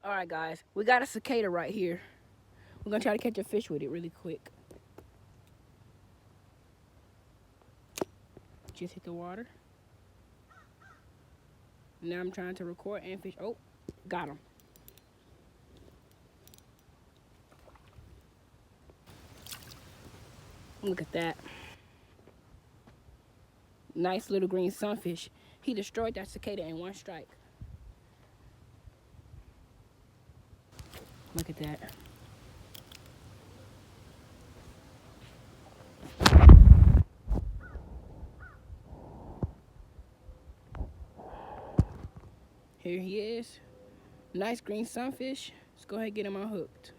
All right, guys, we got a cicada right here. We're gonna try to catch a fish with it really quick. Just hit the water. Now I'm trying to record and fish. Oh, got him. Look at that. Nice little green sunfish. He destroyed that cicada in one strike. Look at that. Here he is. Nice green sunfish. Let's go ahead and get him unhooked.